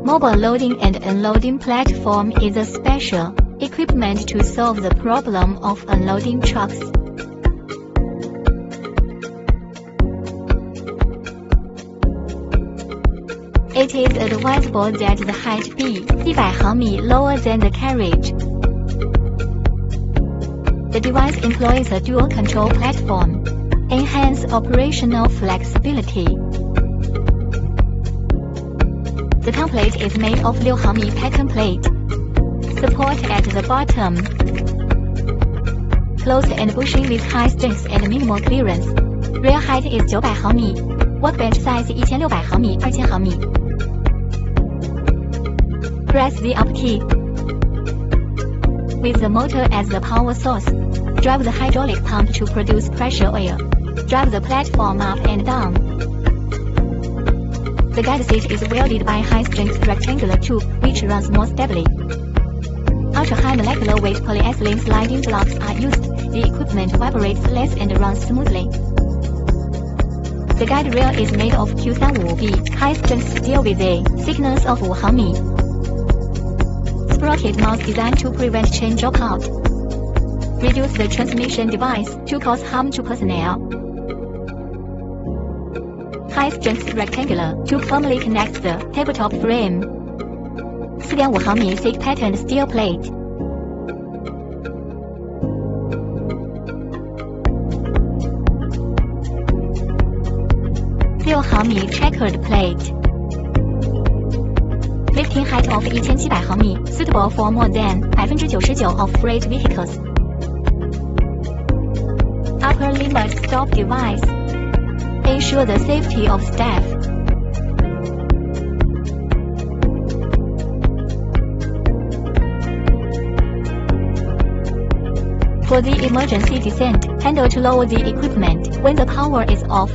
Mobile loading and unloading platform is a special equipment to solve the problem of unloading trucks. It is advisable that the height be 100毫米 lower than the carriage. The device employs a dual control platform, enhance operational flexibility. The template is made of 6毫米 pattern plate. Support at the bottom. Closed and bushing with high strength and minimal clearance. Rear height is 900毫米. Workbench size 1600毫米 2000毫米. Press the up key. With the motor as the power source, drive the hydraulic pump to produce pressure oil. Drive the platform up and down. The guide seat is welded by high-strength rectangular tube, which runs more stably. Ultra-high molecular weight polyethylene sliding blocks are used. The equipment vibrates less and runs smoothly. The guide rail is made of Q35B high-strength steel with a thickness of 5毫米. Sprocket mounts designed to prevent chain dropout. Reduce the transmission device to cause harm to personnel. High-strength rectangular tube firmly connects the tabletop frame. 4.5毫米 thick patterned steel plate. .6毫米 checkered plate. Lifting height of 1700毫米, suitable for more than 99% of freight vehicles. Upper limit stop device. Ensure the safety of staff. For the emergency descent, handle to lower the equipment when the power is off.